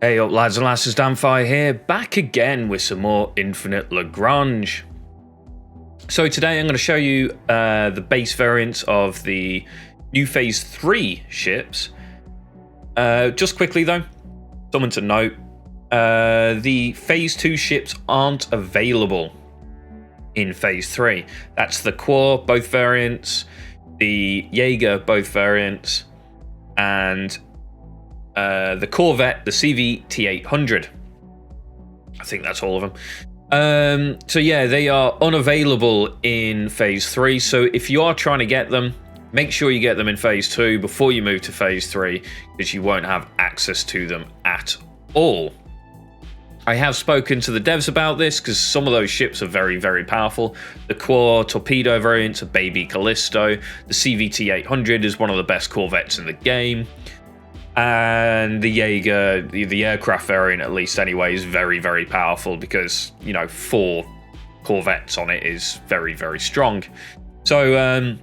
Hey up lads and lasses, Danfire here, back again with some more Infinite Lagrange. So today I'm going to show you the base variants of the new Phase 3 ships. Just quickly though, something to note, the Phase 2 ships aren't available in Phase 3. That's the Quor, both variants, the Jaeger, both variants, and the Corvette, the CVT-800. I think that's all of them. So yeah, they are unavailable in Phase 3. So if you are trying to get them, make sure you get them in Phase 2 before you move to Phase 3, because you won't have access to them at all. I have spoken to the devs about this, because some of those ships are very, very powerful. The Quor torpedo variant's a baby Callisto. The CVT-800 is one of the best Corvettes in the game. And the Jaeger, the aircraft variant at least anyway, is very, very powerful because, you know, 4 Corvettes on it is very, very strong. So,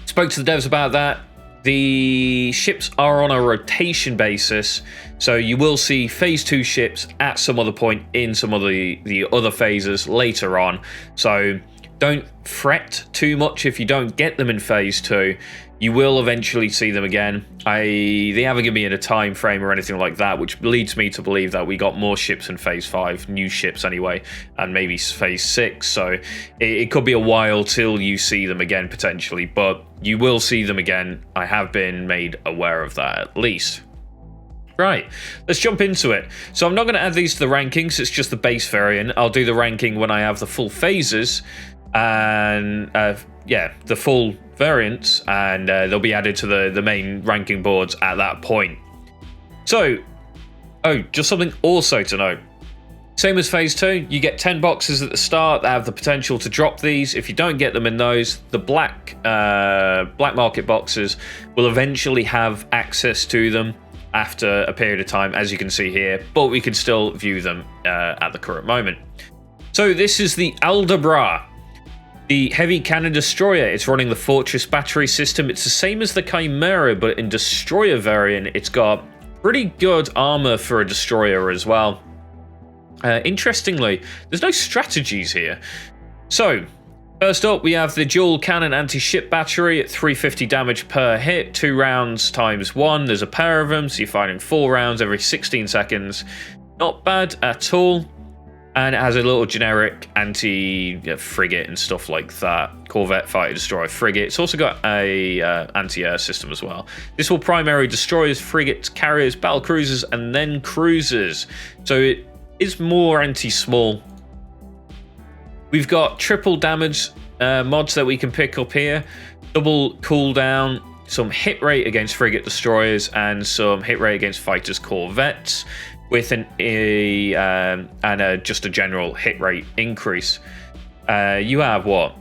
spoke to the devs about that. The ships are on a rotation basis, so you will see Phase 2 ships at some other point in some of the other phases later on. So don't fret too much if you don't get them in Phase 2. You will eventually see them again. They haven't given me a time frame or anything like that, which leads me to believe that we got more ships in Phase 5, new ships anyway, and maybe Phase 6. So it could be a while till you see them again, potentially, but you will see them again. I have been made aware of that, at least. Right, let's jump into it. So I'm not going to add these to the rankings, it's just the base variant. I'll do the ranking when I have the full phases, and yeah, the full variants, and they'll be added to the main ranking boards at that point. So, just something also to note. Same as Phase 2, you get 10 boxes at the start that have the potential to drop these. If you don't get them in those, the black market boxes will eventually have access to them after a period of time, as you can see here, but we can still view them at the current moment. So this is the Aldebra, the heavy cannon destroyer. It's running the Fortress battery system. It's the same as the Chimera, but in destroyer variant, it's got pretty good armor for a destroyer as well. Interestingly, there's no strategies here. So, first up, we have the dual cannon anti-ship battery at 350 damage per hit, 2 rounds times 1. There's a pair of them, so you're firing 4 rounds every 16 seconds. Not bad at all. And it has a little generic anti-frigate and stuff like that. Corvette, fighter, destroyer, frigate. It's also got a anti-air system as well. This will primarily destroyers, frigates, carriers, battle cruisers, and then cruisers. So it is more anti-small. We've got triple damage mods that we can pick up here. Double cooldown, some hit rate against frigate destroyers, and some hit rate against fighters, corvettes, with just a general hit rate increase. You have what?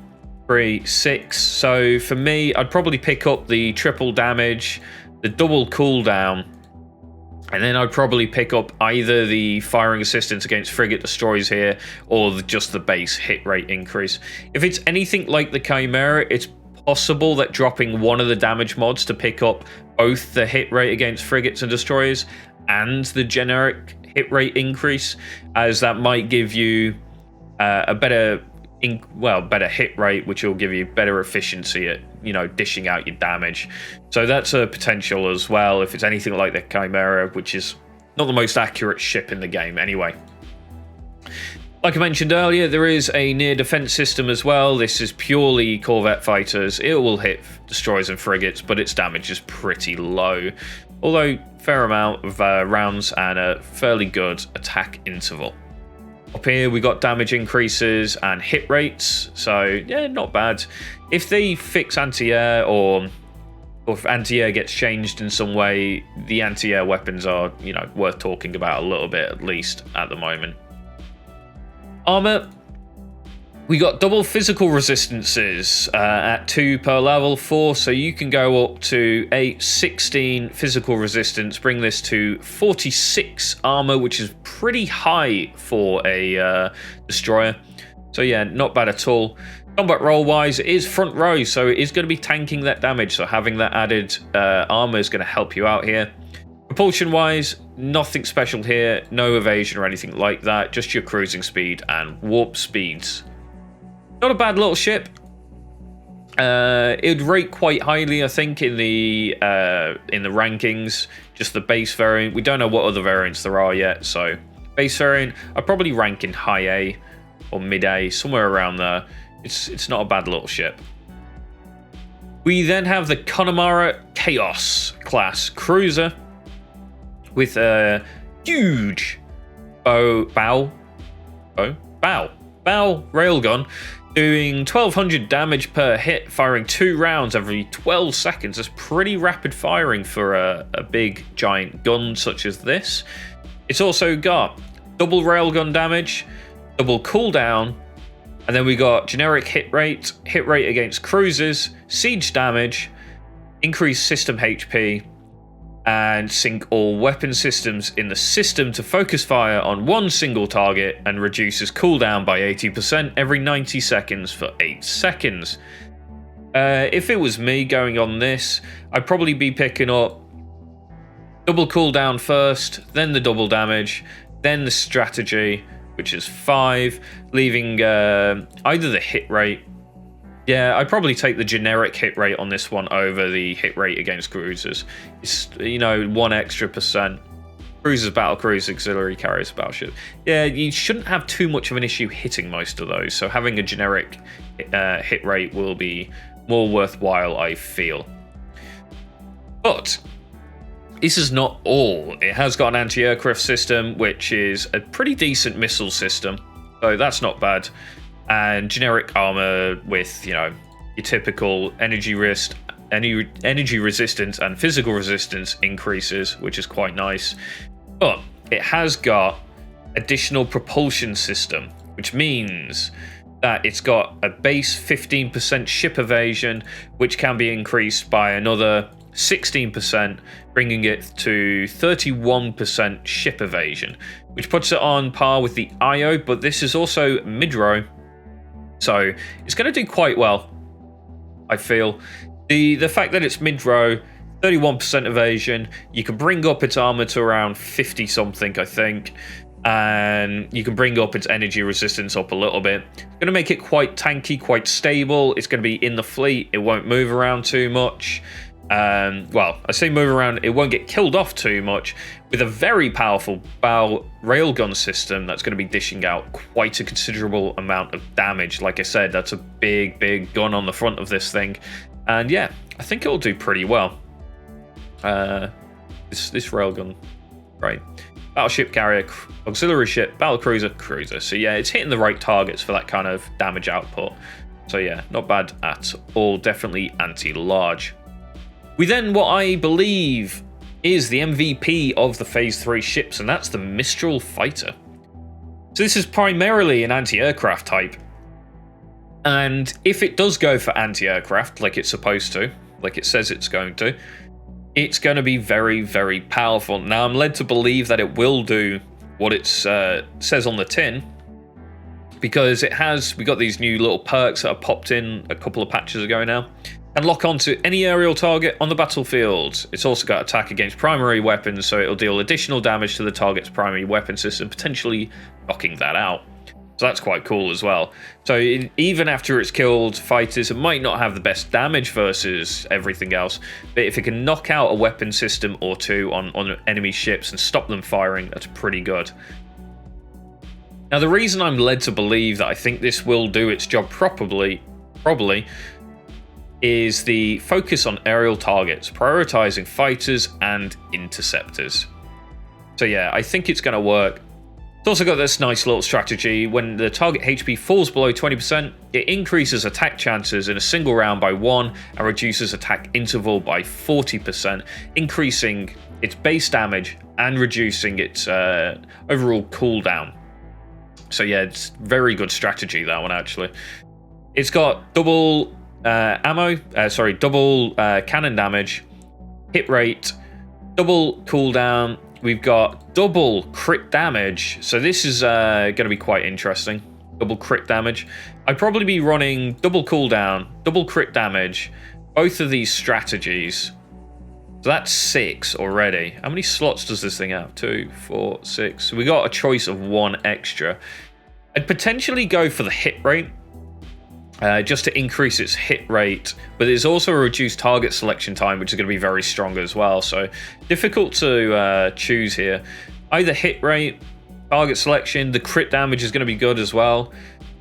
3, 6. So for me, I'd probably pick up the triple damage, the double cooldown, and then I'd probably pick up either the firing assistance against frigate destroyers here, or just the base hit rate increase. If it's anything like the Chimera, it's possible that dropping one of the damage mods to pick up both the hit rate against frigates and destroyers and the generic hit rate increase, as that might give you a better hit rate, which will give you better efficiency at, you know, dishing out your damage. So that's a potential as well, if it's anything like the Chimera, which is not the most accurate ship in the game anyway. Like I mentioned earlier, there is a near defense system as well. This is purely Corvette fighters. It will hit destroyers and frigates, but its damage is pretty low, although fair amount of rounds and a fairly good attack interval. Up here we got damage increases and hit rates, so yeah, not bad. If they fix anti-air, or if anti-air gets changed in some way, the anti-air weapons are, you know, worth talking about a little bit, at least at the moment. Armor, we got double physical resistances at 2 per level, 4, so you can go up to 16 physical resistance, bring this to 46 armor, which is pretty high for a destroyer. So yeah, not bad at all. Combat roll wise, it is front row, so it is going to be tanking that damage, so having that added armor is going to help you out here. Propulsion wise, nothing special here, no evasion or anything like that, just your cruising speed and warp speeds. Not a bad little ship. It would rate quite highly, I think, in the rankings. Just the base variant. We don't know what other variants there are yet, so base variant, I'd probably rank in high A or mid A, somewhere around there. It's not a bad little ship. We then have the Congomara Chaos class cruiser with a huge bow railgun, doing 1200 damage per hit, firing 2 rounds every 12 seconds. That's pretty rapid firing for a big giant gun such as this. It's also got double railgun damage, double cooldown, and then we got generic hit rate against cruisers, siege damage, increased system HP, and sync all weapon systems in the system to focus fire on one single target, and reduces cooldown by 80% every 90 seconds for 8 seconds. If it was me going on this, I'd probably be picking up double cooldown first, then the double damage, then the strategy, which is 5, leaving either the hit rate. Yeah, I'd probably take the generic hit rate on this one over the hit rate against cruisers. It's, 1 extra percent. Cruisers, battlecruisers, auxiliary carriers, battleship. Yeah, you shouldn't have too much of an issue hitting most of those, so having a generic hit rate will be more worthwhile, I feel. But this is not all. It has got an anti-aircraft system, which is a pretty decent missile system, so that's not bad. And generic armor with, your typical energy resistance and physical resistance increases, which is quite nice. But it has got additional propulsion system, which means that it's got a base 15% ship evasion, which can be increased by another 16%, bringing it to 31% ship evasion, which puts it on par with the IO, but this is also mid-row. So it's going to do quite well, I feel. The fact that it's mid-row, 31% evasion, you can bring up its armor to around 50 something, I think, and you can bring up its energy resistance up a little bit. It's going to make it quite tanky, quite stable. It's going to be in the fleet. It won't move around too much. Well, I say move around, it won't get killed off too much, with a very powerful bow railgun system that's going to be dishing out quite a considerable amount of damage. Like I said, that's a big gun on the front of this thing, and yeah, I think it'll do pretty well. This railgun, right? Battleship carrier, auxiliary ship, battlecruiser, cruiser. So yeah, it's hitting the right targets for that kind of damage output. So yeah, not bad at all. Definitely anti-large. We then, what I believe is the MVP of the Phase 3 ships, and that's the Mistral Fighter. So this is primarily an anti-aircraft type. And if it does go for anti-aircraft, like it's supposed to, like it says it's going to be very powerful. Now, I'm led to believe that it will do what it says on the tin, because we got these new little perks that have popped in a couple of patches ago now. And lock onto any aerial target on the battlefield. It's also got attack against primary weapons, so it'll deal additional damage to the target's primary weapon system, potentially knocking that out. So that's quite cool as well. So even after it's killed fighters, it might not have the best damage versus everything else, but if it can knock out a weapon system or two on enemy ships and stop them firing, that's pretty good. Now, the reason I'm led to believe that I think this will do its job probably, is the focus on aerial targets, prioritizing fighters and interceptors. So yeah, I think it's going to work. It's also got this nice little strategy. When the target HP falls below 20%, it increases attack chances in a single round by 1 and reduces attack interval by 40%, increasing its base damage and reducing its overall cooldown. So yeah, it's very good strategy, that one actually. It's got double double cannon damage, hit rate, double cooldown. We've got double crit damage, so this is going to be quite interesting. Double crit damage. I'd probably be running double cooldown, double crit damage, both of these strategies, So that's 6 already. How many slots does this thing have? 2, 4, 6. So we got a choice of 1 extra. I'd potentially go for the hit rate, just to increase its hit rate, but there's also a reduced target selection time, which is going to be very strong as well. So difficult to choose here. Either hit rate, target selection, the crit damage is going to be good as well.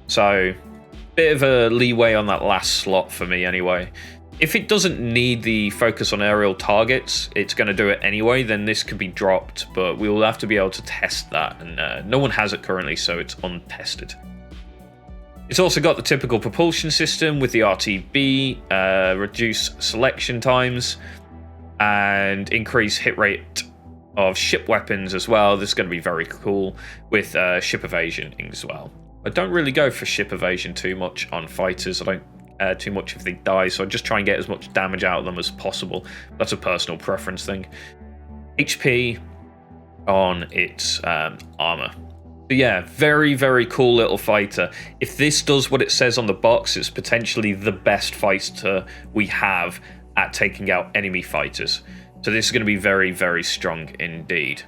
So bit of a leeway on that last slot for me anyway. If it doesn't need the focus on aerial targets, it's going to do it anyway, then this could be dropped, but we will have to be able to test that, and no one has it currently, so it's untested. It's also got the typical propulsion system with the RTB, reduce selection times, and increase hit rate of ship weapons as well. This is going to be very cool with ship evasion as well. I don't really go for ship evasion too much on fighters. I don't too much if they die, so I just try and get as much damage out of them as possible. That's a personal preference thing. HP on its armor. So yeah, very, very cool little fighter. If this does what it says on the box, it's potentially the best fighter we have at taking out enemy fighters. So this is going to be very, very strong indeed.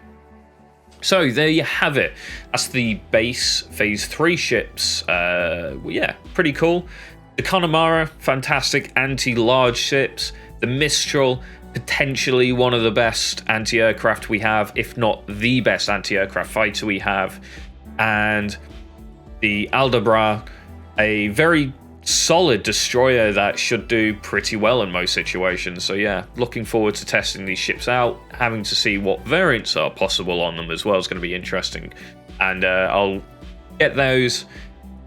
So there you have it. That's the base Phase 3 ships. Well, yeah, pretty cool. The Congomara, fantastic anti-large ships. The Mistral, potentially one of the best anti-aircraft we have, if not the best anti-aircraft fighter we have. And the Aldebra, a very solid destroyer that should do pretty well in most situations. So yeah, looking forward to testing these ships out, having to see what variants are possible on them as well is going to be interesting. And I'll get those,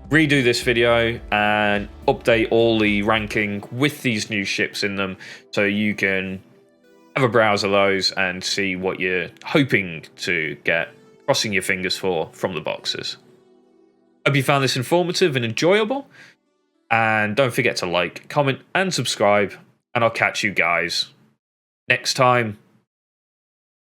redo this video, and update all the ranking with these new ships in them, so you can have a browse of those and see what you're hoping to get, crossing your fingers for from the boxes. Hope you found this informative and enjoyable, and don't forget to like, comment and subscribe, and I'll catch you guys next time.